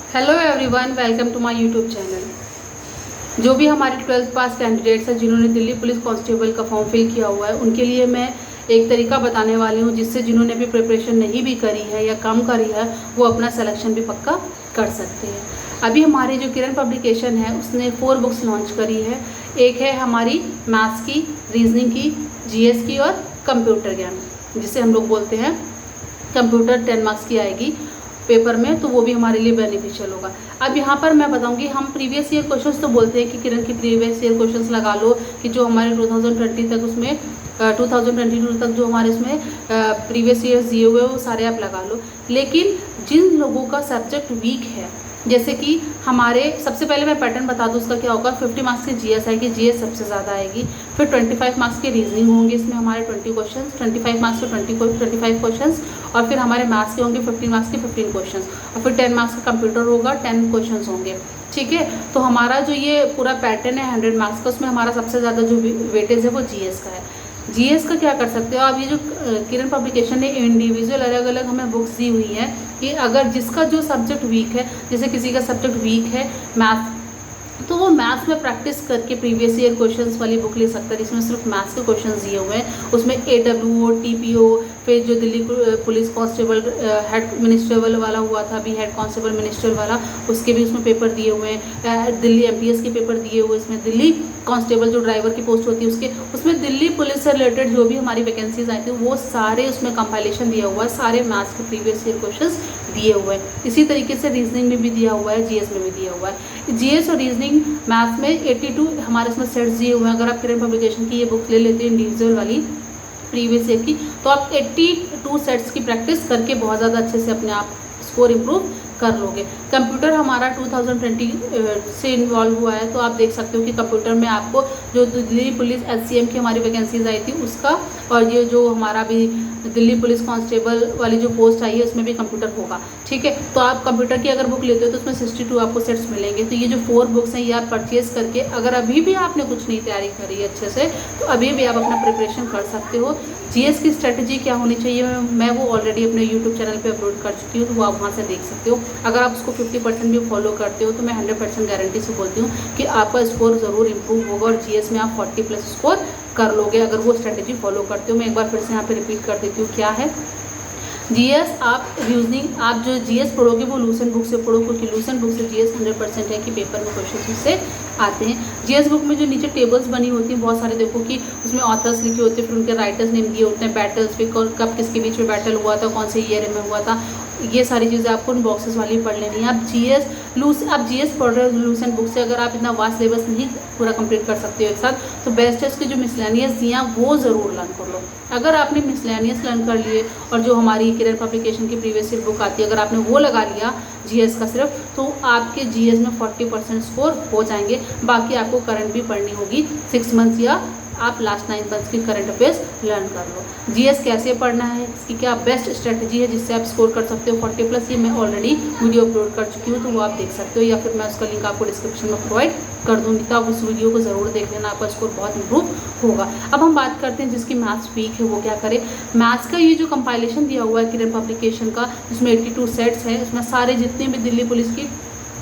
Hello everyone, welcome to my YouTube channel. जो भी हमारे 12th पास कैंडिडेट्स हैं जिन्होंने दिल्ली पुलिस कांस्टेबल का फॉर्म फिल किया हुआ है, उनके लिए मैं एक तरीका बताने वाली हूँ जिससे जिन्होंने अभी प्रिपरेशन नहीं भी करी है या कम करी है वो अपना सिलेक्शन भी पक्का कर सकते हैं। अभी हमारी जो किरण पब्लिकेशन है उसने 4 बुक्स लॉन्च करी है। एक है हमारी मैथ्स की, रीजनिंग की, जीएस की और कंप्यूटर ज्ञान, जिसे हम लोग बोलते हैं कंप्यूटर 10 मार्क्स की आएगी पेपर में, तो वो भी हमारे लिए बेनिफिशियल होगा। अब यहाँ पर मैं बताऊंगी, हम प्रीवियस ईयर क्वेश्चंस तो बोलते हैं कि किरण की प्रीवियस ईयर क्वेश्चंस लगा लो कि जो हमारे 2020 तक उसमें 2022 तक जो हमारे इसमें प्रीवियस ईयर्स दिए हुए वो सारे आप लगा लो। लेकिन जिन लोगों का सब्जेक्ट वीक है, जैसे कि हमारे, सबसे पहले मैं पैटर्न बता दूँ उसका क्या होगा। 50 मार्क्स की जीएस आएगी, जीएस सबसे ज़्यादा आएगी। फिर 25 मार्क्स की रीजनिंग होंगे, इसमें हमारे 20 क्वेश्चन, 25 मार्क्स के 25 क्वेश्चन। और फिर हमारे मैथ्स के होंगे 15 मार्क्स के 15 क्वेश्चन। और फिर 10 मार्क्स का कंप्यूटर होगा, 10 क्वेश्चन होंगे। ठीक है, तो हमारा जो ये पूरा पैटर्न है 100 मार्क्स का, उसमें हमारा सबसे ज़्यादा जो वेटेज है वो जीएस का है। जीएस का क्या कर सकते हो आप, ये जो किरण पब्लिकेशन ने इंडिविजुअल अलग अलग हमें बुक्स दी हुई है कि अगर जिसका जो सब्जेक्ट वीक है, जैसे किसी का सब्जेक्ट वीक है मैथ्स, तो वो मैथ्स में प्रैक्टिस करके प्रीवियस ईयर क्वेश्चंस वाली बुक ले सकता है जिसमें सिर्फ मैथ्स के क्वेश्चंस दिए हुए हैं। उसमें AWO, TPO, फिर जो दिल्ली पुलिस कांस्टेबल हेड मिनिस्ट्रेबल वाला हुआ था अभी, हेड कांस्टेबल मिनिस्टर वाला, उसके भी उसमें पेपर दिए हुए हैं। दिल्ली MTS के पेपर दिए हुए, इसमें दिल्ली कांस्टेबल जो ड्राइवर की पोस्ट होती है उसके, उसमें दिल्ली पुलिस से रिलेटेड जो भी हमारी वैकेंसीज आई थी वो सारे उसमें कंपाइलेशन दिया हुआ है, सारे मैथ्स के प्रीवियस ईयर क्वेश्चन दिए हुए हैं। इसी तरीके से रीजनिंग में भी दिया हुआ है, जीएस में भी दिया हुआ है। जीएस और रीजनिंग मैथ्स में 82 हमारे इसमें सेट्स दिए हुए हैं। अगर आप किरण पब्लिकेशन की ये बुक ले लेते हैं इंडिविजुअल वाली प्रीवियस ईयर की, तो आप 82 सेट्स की प्रैक्टिस करके बहुत ज़्यादा अच्छे से अपने आप स्कोर इम्प्रूव कर लोगे। कंप्यूटर हमारा 2020 से इन्वॉल्व हुआ है, तो आप देख सकते हो कि कंप्यूटर में आपको जो दिल्ली पुलिस HCM की हमारी वैकेंसीज आई थी उसका, और ये जो हमारा भी दिल्ली पुलिस कांस्टेबल वाली जो पोस्ट आई है उसमें भी कंप्यूटर होगा। ठीक है, तो आप कंप्यूटर की अगर बुक लेते हो तो उसमें 62 आपको सेट्स मिलेंगे। तो ये जो 4 बुक्स हैं ये आप परचेज करके, अगर अभी भी आपने कुछ नहीं तैयारी करी है अच्छे से, तो अभी भी आप अपना प्रिपरेशन कर सकते हो। जीएस की स्ट्रेटजी क्या होनी चाहिए मैं वो ऑलरेडी अपने यूट्यूब चैनल पे अपलोड कर चुकी हूँ, तो वो आप वहाँ से देख सकते हो। अगर आप उसको 50% भी फॉलो करते हो तो मैं 100% गारंटी से बोलती हूँ कि आपका स्कोर ज़रूर इंप्रूव होगा और जीएस में आप 40+ स्कोर कर लोगे अगर वो स्ट्रेटजी फॉलो करते हो। मैं एक बार फिर से यहाँ पे रिपीट कर देती हूँ क्या है। जीएस आप रीजनिंग, आप जो जीएस पढ़ोगे वो लूसेंट बुक से पढ़ो, क्योंकि लूसेंट बुक से जीएस 100% है कि पेपर में क्वेश्चन उससे आते हैं। जीएस बुक में जो नीचे टेबल्स बनी होती हैं बहुत सारे, देखो कि उसमें ऑथर्स लिखे होते हैं, फिर उनके राइटर्स नेम दिए होते हैं, बैटल्स पे कब किसके बीच में बैटल हुआ था, कौन से ईयर में हुआ था, ये सारी चीज़ें आपको उन बॉक्सेस वाली पढ़ लेनी है। आप जीएस पढ़ रहे हो लूसेंट बुक से, अगर आप इतना वास्ट सिलेबस नहीं पूरा कंप्लीट कर सकते हो एक साथ, तो बेस्ट है उसकी जो मिसलेनियस दिया वो ज़रूर लर्न कर लो। अगर आपने मिसलेनियस लर्न कर लिए और जो हमारी किरण पब्लिकेशन की प्रीवियस ईयर बुक आती है अगर आपने वो लगा लिया जीएस का सिर्फ, तो आपके जीएस में 40% स्कोर हो जाएंगे। बाकी आपको करंट भी पढ़नी होगी 6 मंथ्स, या आप लास्ट 9 मंथ्स की करंट अफेयर्स लर्न कर लो। जीएस कैसे पढ़ना है, इसकी क्या बेस्ट स्ट्रेटजी है जिससे आप स्कोर कर सकते हो 40+, ये मैं ऑलरेडी वीडियो अपलोड कर चुकी हूँ, तो वो आप देख सकते हो, या फिर मैं उसका लिंक आपको डिस्क्रिप्शन में प्रोवाइड कर दूँगी, तो आप उस वीडियो को ज़रूर देख लेना, आपका स्कोर बहुत इंप्रूव होगा। अब हम बात करते हैं जिसकी मैथ्स वीक है वो क्या करे। मैथ्स का ये जो कंपाइलेशन दिया हुआ है किरण पब्लिकेशन का, जिसमें 82 सेट्स है, उसमें सारे जितने भी दिल्ली पुलिस की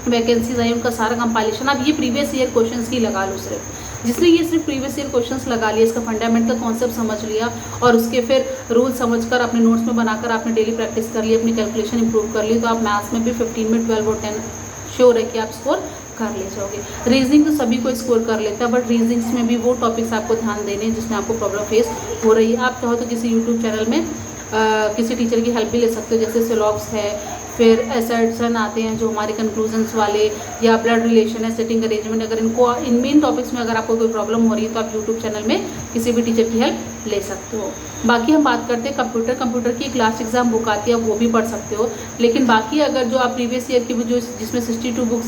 वैकेंसीज आई उनका सारा कंपाइलेशन, आप ये प्रीवियस ईयर क्वेश्चंस की लगा लो। जिसने ये सिर्फ प्रीवियस ईयर क्वेश्चंस लगा लिया, इसका फंडामेंटल कॉन्सेप्ट समझ लिया और उसके फिर रूल समझकर अपने नोट्स में बनाकर आपने डेली प्रैक्टिस कर ली, अपनी कैलकुलेशन इंप्रूव कर ली, तो आप मैथ्स में भी 15 में 12 और 10 श्योर है कि आप स्कोर कर ले जाओगे। रीजनिंग तो सभी को स्कोर कर लेता है, बट रीजनिंग्स में भी वो टॉपिक्स आपको ध्यान देने हैं जिसमें आपको प्रॉब्लम फेस हो रही है। आप चाहो तो किसी यूट्यूब चैनल में किसी टीचर की हेल्प भी ले सकते हो, जैसे सिलॉग्स है, फिर एसर्शन आते हैं जो हमारे कंक्लूजन्स वाले, या ब्लड रिलेशन है, सेटिंग अरेंजमेंट, अगर इनको इन मेन टॉपिक्स में अगर आपको कोई प्रॉब्लम हो रही है तो आप यूट्यूब चैनल में किसी भी टीचर की हेल्प ले सकते हो। बाकी हम बात करते हैं कंप्यूटर की क्लास एग्जाम बुक आती है, आप वो भी पढ़ सकते हो। लेकिन बाकी अगर जो आप प्रीवियस ईयर की जो जिसमें 62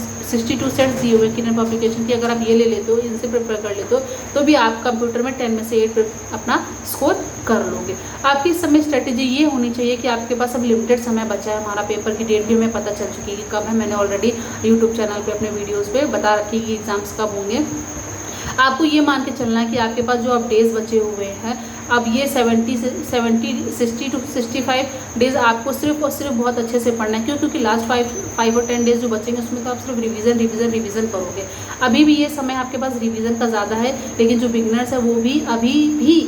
सेट्स दिए हुए किरण पब्लिकेशन की, अगर आप ये ले लेते हो, इनसे प्रिपेयर कर लेते हो, तो भी आप कंप्यूटर में 10 में से 8 अपना स्कोर कर लोगे। आपकी इस समय स्ट्रेटेजी ये होनी चाहिए कि आपके पास अब लिमिटेड समय बचा है, हमारा पेपर की डेट भी हमें पता चल चुकी है कि कब है, मैंने ऑलरेडी यूट्यूब चैनल पे अपने वीडियोस पे बता रखी कि एग्जाम्स कब होंगे। आपको ये मान के चलना है कि आपके पास जो अब डेज बचे हुए हैं अब ये 60 to 65 डेज़ आपको सिर्फ और सिर्फ बहुत अच्छे से पढ़ना है। क्यों? क्योंकि लास्ट 5 और 10 डेज़ जो बचेंगे उसमें तो आप सिर्फ रिवीजन करोगे। अभी भी ये समय आपके पास रिवीजन का ज़्यादा है, लेकिन जो बिगनर्स है वो भी अभी भी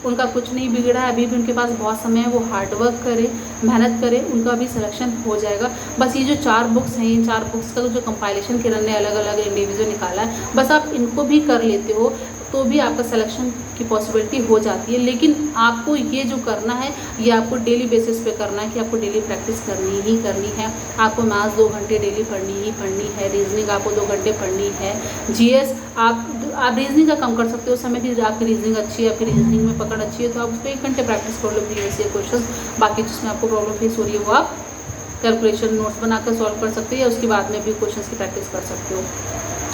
उनका कुछ नहीं बिगड़ा है, अभी भी उनके पास बहुत समय है, वो हार्डवर्क करें, मेहनत करें, उनका भी सिलेक्शन हो जाएगा। बस ये जो 4 बुक्स हैं, इन 4 बुक्स का जो कंपाइलेशन किरण ने अलग अलग इंडिविजुअल निकाला है, बस आप इनको भी कर लेते हो तो भी आपका सिलेक्शन की पॉसिबिलिटी हो जाती है। लेकिन आपको ये जो करना है ये आपको डेली बेसिस पे करना है कि आपको डेली प्रैक्टिस करनी ही करनी है। आपको मैथ्स 2 घंटे डेली पढ़नी ही पढ़नी है, रीजनिंग आपको 2 घंटे पढ़नी है, जीएस आप रीजनिंग का कम कर सकते हो। उस समय की आपकी रीजनिंग अच्छी है, आपकी रीजनिंग में पकड़ अच्छी है तो आप उसको 1 घंटे प्रैक्टिस कर लो प्रीवियस ईयर क्वेश्चन। बाकी जिसमें आपको प्रॉब्लम फेस हो रही है वो आप कैलकुलेशन नोट्स बनाकर सॉल्व कर सकते हो या उसके बाद में भी क्वेश्चन की प्रैक्टिस कर सकते हो।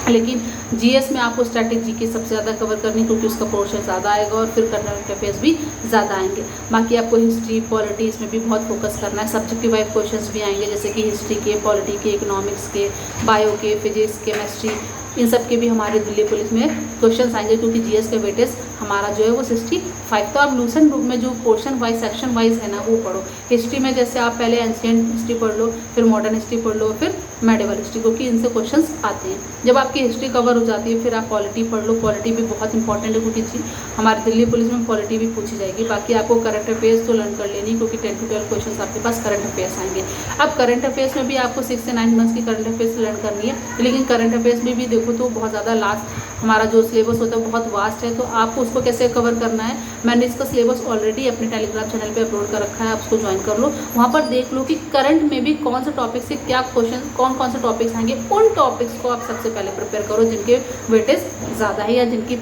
लेकिन जीएस में आपको स्टैटिक जीके सबसे ज़्यादा कवर करनी, क्योंकि उसका पोर्शन ज़्यादा आएगा और फिर करंट अफेयर्स भी ज़्यादा आएंगे। बाकी आपको हिस्ट्री, पॉलिटी इसमें भी बहुत फोकस करना है। सब्जेक्टिव वाइज क्वेश्चंस भी आएंगे, जैसे कि हिस्ट्री के, पॉलिटी के, इकोनॉमिक्स के, बायो के, फिजिक्स, केमिस्ट्री, इन सब के भी हमारे दिल्ली पुलिस में क्वेश्चंस आएंगे, क्योंकि जीएस का वेटेज हमारा जो है वो 65। तो आप लूसेंट बुक में जो पोर्शन वाइज, सेक्शन वाइज है ना वो पढ़ो। हिस्ट्री में जैसे आप पहले एंशिएंट हिस्ट्री पढ़ लो, फिर मॉडर्न हिस्ट्री पढ़ लो, फिर मेडिवल हिस्ट्री, क्योंकि इनसे क्वेश्चंस आते हैं। जब आपकी हिस्ट्री कवर हो जाती है फिर आप पॉलिटी पढ़ लो। पॉलिटी भी बहुत इंपॉर्टेंट है, क्योंकि हमारी दिल्ली पुलिस में पॉलिटी भी पूछी जाएगी। बाकी आपको करंट अफेयर्स तो लर्न कर लेनी, क्योंकि 10 to 12 क्वेश्चन आपके पास करंट अफेयर्स आएंगे। अब करंट अफेयर्स में भी आपको 6 से 9 मंथ्स की करंट अफेयर्स लर्न करनी है, लेकिन करंट अफेयर्स में भी देखो तो बहुत ज़्यादा लास्ट हमारा जो सिलेबस होता है बहुत वास्ट है, तो आपको उसको कैसे कवर करना है। मैंने इसका सिलेबस ऑलरेडी अपने टेलीग्राम चैनल पे अपलोड कर रखा है, आप उसको ज्वाइन कर लो। वहाँ पर देख लो कि करंट में भी कौन से टॉपिक से क्या क्वेश्चन, कौन से टॉपिक्स आएंगे। उन टॉपिक्स को आप सबसे पहले प्रिपेयर करो जिनके वेटेज ज़्यादा है या जिनकी